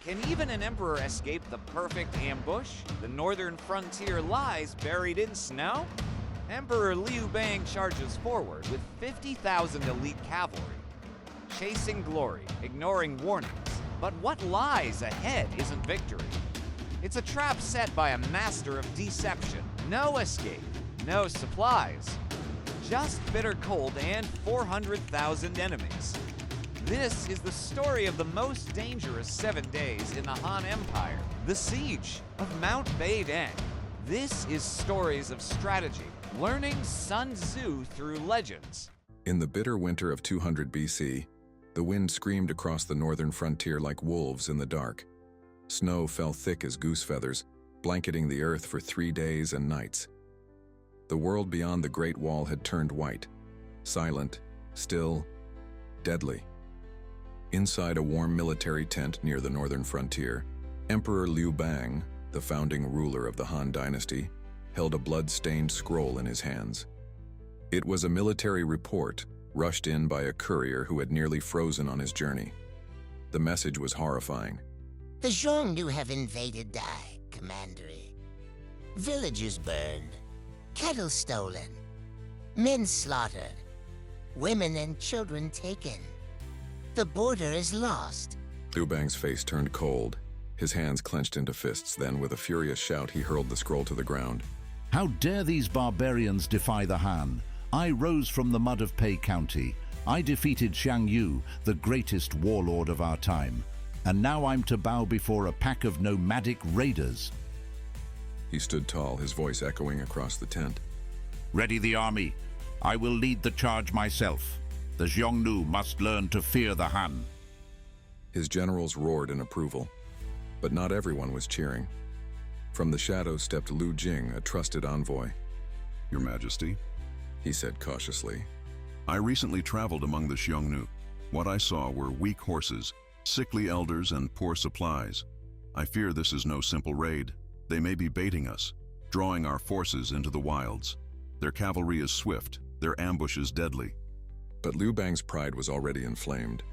Can even an emperor escape the perfect ambush? The northern frontier lies buried in snow? Emperor Liu Bang charges forward with 50,000 elite cavalry, chasing glory, ignoring warnings. But what lies ahead isn't victory. It's a trap set by a master of deception. No escape, no supplies, just bitter cold and 400,000 enemies. This is the story of the most dangerous 7 days in the Han Empire, the siege of Mount Baideng. This is stories of strategy, learning Sun Tzu through legends. In the bitter winter of 200 BC, the wind screamed across the northern frontier like wolves in the dark. Snow fell thick as goose feathers, blanketing the earth for 3 days and nights. The world beyond the Great Wall had turned white, silent, still, deadly. Inside a warm military tent near the northern frontier, Emperor Liu Bang, the founding ruler of the Han Dynasty, held a blood-stained scroll in his hands. It was a military report, rushed in by a courier who had nearly frozen on his journey. The message was horrifying. The Xiang Yu have invaded Dai, Commander. Villages burned, cattle stolen, men slaughtered, women and children taken. The border is lost. Liu Bang's face turned cold. His hands clenched into fists. Then, with a furious shout, he hurled the scroll to the ground. How dare these barbarians defy the Han? I rose from the mud of Pei County. I defeated Xiang Yu, the greatest warlord of our time. And now I'm to bow before a pack of nomadic raiders. He stood tall, his voice echoing across the tent. Ready the army. I will lead the charge myself. The Xiongnu must learn to fear the Han. His generals roared in approval, but not everyone was cheering. From the shadows stepped Lu Jing, a trusted envoy. Your Majesty, He said cautiously. I recently traveled among the Xiongnu. What I saw were weak horses, sickly elders, and poor supplies. I fear this is no simple raid. They may be baiting us, drawing our forces into the wilds. Their cavalry is swift, their ambush is deadly. But Liu Bang's pride was already inflamed.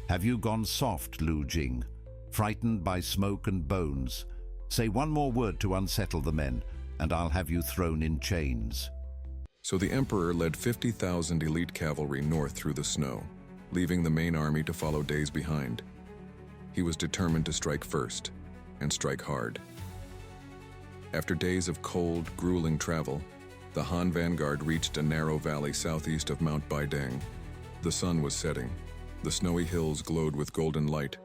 Have you gone soft, Lu Jing? Frightened by smoke and bones? Say one more word to unsettle the men, and I'll have you thrown in chains. So the emperor led 50,000 elite cavalry north through the snow, leaving the main army to follow days behind. He was determined to strike first, and strike hard. After days of cold, grueling travel, the Han vanguard reached a narrow valley southeast of Mount Baideng. The sun was setting. The snowy hills glowed with golden light.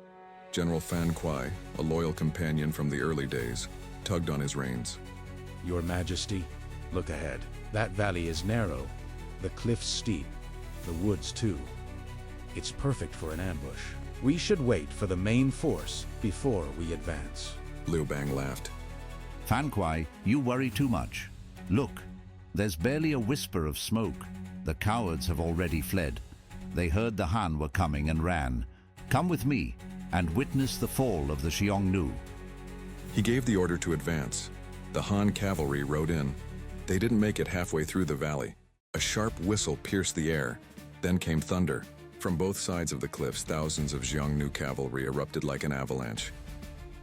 General Fan Kuai, a loyal companion from the early days, tugged on his reins. Your Majesty, look ahead. That valley is narrow, the cliffs steep, the woods too. It's perfect for an ambush. We should wait for the main force before we advance. Liu Bang laughed. Fan Kuai, you worry too much. Look, there's barely a whisper of smoke. The cowards have already fled. They heard the Han were coming and ran. Come with me and witness the fall of the Xiongnu. He gave the order to advance. The Han cavalry rode in. They didn't make it halfway through the valley. A sharp whistle pierced the air. Then came thunder. From both sides of the cliffs, thousands of Xiongnu cavalry erupted like an avalanche.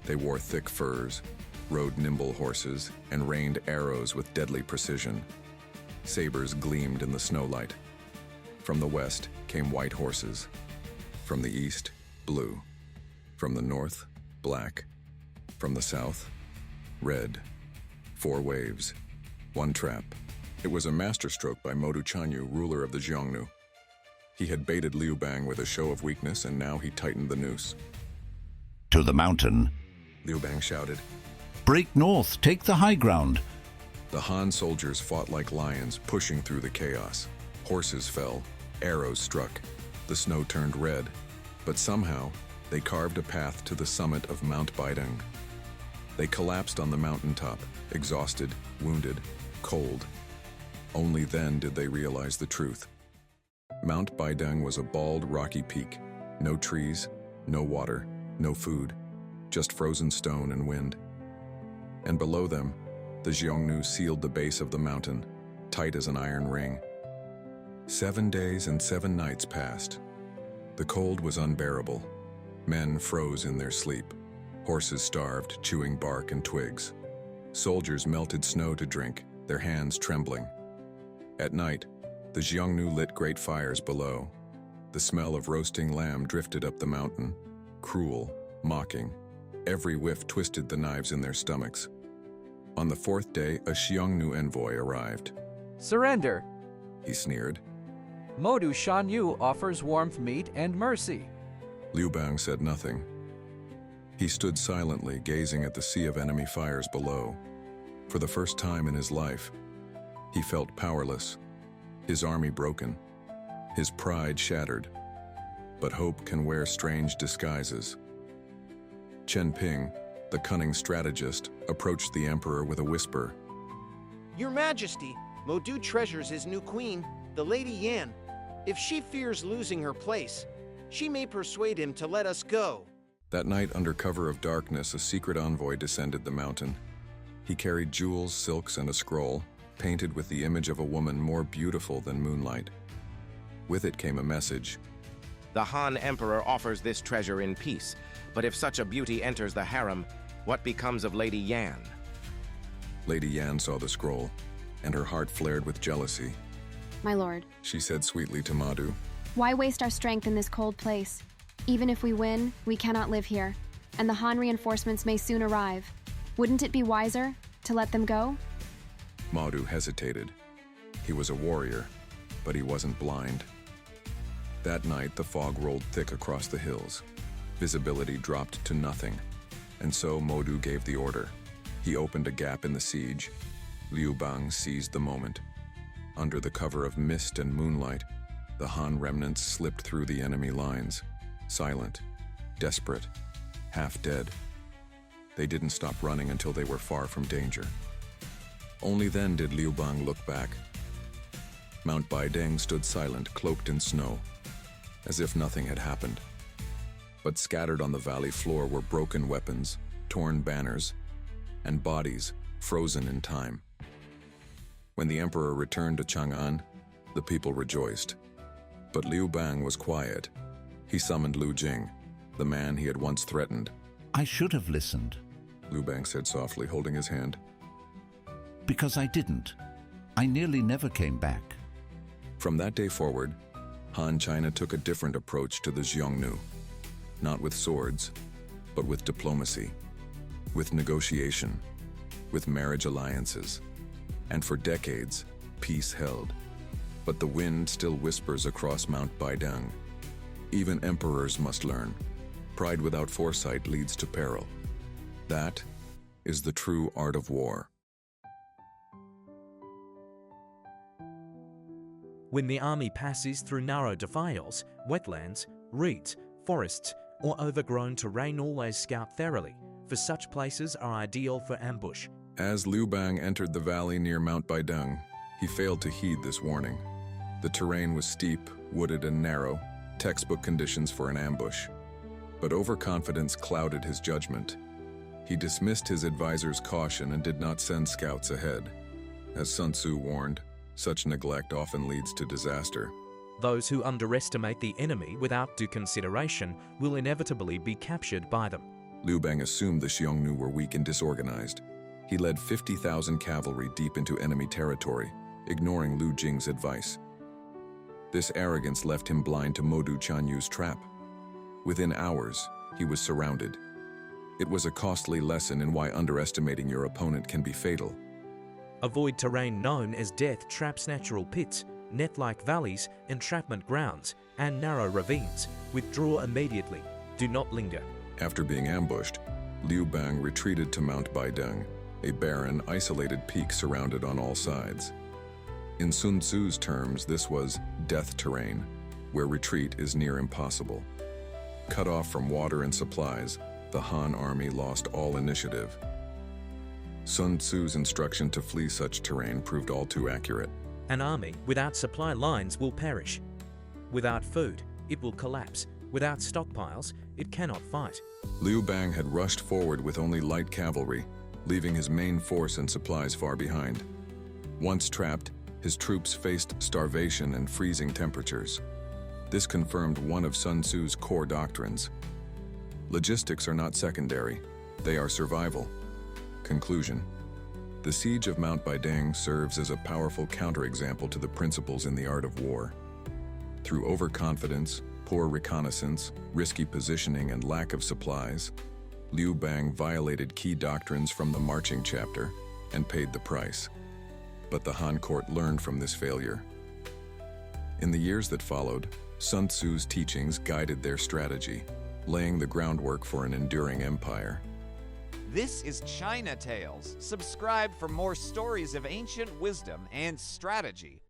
They wore thick furs, rode nimble horses, and rained arrows with deadly precision. Sabers gleamed in the snowlight. From the west came white horses. From the east, blue. From the north, black. From the south, red. 4 waves, 1 trap. It was a masterstroke by Modu Chanyu, ruler of the Xiongnu. He had baited Liu Bang with a show of weakness, and now he tightened the noose. To the mountain. Liu Bang shouted. Break north, take the high ground. The Han soldiers fought like lions, pushing through the chaos. Horses fell, arrows struck, the snow turned red, but somehow they carved a path to the summit of Mount Baideng. They collapsed on the mountaintop, exhausted, wounded, cold. Only then did they realize the truth. Mount Baideng was a bald, rocky peak. No trees, no water, no food, just frozen stone and wind. And below them, the Xiongnu sealed the base of the mountain, tight as an iron ring. 7 days and 7 nights passed. The cold was unbearable. Men froze in their sleep. Horses starved, chewing bark and twigs. Soldiers melted snow to drink, their hands trembling. At night, the Xiang Yu lit great fires below. The smell of roasting lamb drifted up the mountain, cruel, mocking. Every whiff twisted the knives in their stomachs. On the fourth day, a Xiang Yu envoy arrived. Surrender! He sneered. Modu Shan Yu offers warmth, meat, and mercy. Liu Bang said nothing. He stood silently, gazing at the sea of enemy fires below. For the first time in his life, he felt powerless, his army broken, his pride shattered. But hope can wear strange disguises. Chen Ping, the cunning strategist, approached the emperor with a whisper. Your Majesty, Modu treasures his new queen, the Lady Yan. If she fears losing her place, she may persuade him to let us go. That night, under cover of darkness, a secret envoy descended the mountain. He carried jewels, silks, and a scroll, painted with the image of a woman more beautiful than moonlight. With it came a message. The Han Emperor offers this treasure in peace, but if such a beauty enters the harem, what becomes of Lady Yan? Lady Yan saw the scroll, and her heart flared with jealousy. My lord, She said sweetly to Madhu, why waste our strength in this cold place? Even if we win, we cannot live here, and the Han reinforcements may soon arrive. Wouldn't it be wiser to let them go? Madhu hesitated. He was a warrior, but he wasn't blind. That night, the fog rolled thick across the hills. Visibility dropped to nothing, and so Madhu gave the order. He opened a gap in the siege. Liu Bang seized the moment. Under the cover of mist and moonlight, the Han remnants slipped through the enemy lines, silent, desperate, half dead. They didn't stop running until they were far from danger. Only then did Liu Bang look back. Mount Baideng stood silent, cloaked in snow, as if nothing had happened. But scattered on the valley floor were broken weapons, torn banners, and bodies frozen in time. When the emperor returned to Chang'an, the people rejoiced. But Liu Bang was quiet. He summoned Lu Jing, the man he had once threatened. I should have listened, Liu Bang said softly, holding his hand. because I didn't. I nearly never came back. From that day forward, Han China took a different approach to the Xiang Yu. Not with swords, but with diplomacy, with negotiation, with marriage alliances. And for decades, peace held. But the wind still whispers across Mount Baideng. Even emperors must learn. Pride without foresight leads to peril. That is the true art of war. When the army passes through narrow defiles, wetlands, reeds, forests, or overgrown terrain, always scout thoroughly, for such places are ideal for ambush. As Liu Bang entered the valley near Mount Baideng, he failed to heed this warning. The terrain was steep, wooded, and narrow, textbook conditions for an ambush. But overconfidence clouded his judgment. He dismissed his advisor's caution and did not send scouts ahead. As Sun Tzu warned, such neglect often leads to disaster. Those who underestimate the enemy without due consideration will inevitably be captured by them. Liu Bang assumed the Xiang Yu were weak and disorganized. He led 50,000 cavalry deep into enemy territory, ignoring Lu Jing's advice. This arrogance left him blind to Modu Chanyu's trap. Within hours, he was surrounded. It was a costly lesson in why underestimating your opponent can be fatal. Avoid terrain known as death traps, natural pits, net-like valleys, entrapment grounds, and narrow ravines. Withdraw immediately. Do not linger. After being ambushed, Liu Bang retreated to Mount Baideng, a barren, isolated peak surrounded on all sides. In Sun Tzu's terms, this was death terrain, where retreat is near impossible. Cut off from water and supplies, the Han army lost all initiative. Sun Tzu's instruction to flee such terrain proved all too accurate. An army without supply lines will perish. Without food, it will collapse. Without stockpiles, it cannot fight. Liu Bang had rushed forward with only light cavalry, leaving his main force and supplies far behind. Once trapped, his troops faced starvation and freezing temperatures. This confirmed one of Sun Tzu's core doctrines. Logistics are not secondary, They are survival. Conclusion. The siege of Mount Baideng serves as a powerful counterexample to the principles in the art of war. Through overconfidence, poor reconnaissance, risky positioning, and lack of supplies, Liu Bang violated key doctrines from the marching chapter and paid the price. But the Han court learned from this failure. In the years that followed, Sun Tzu's teachings guided their strategy, laying the groundwork for an enduring empire. This is China Tales. Subscribe for more stories of ancient wisdom and strategy.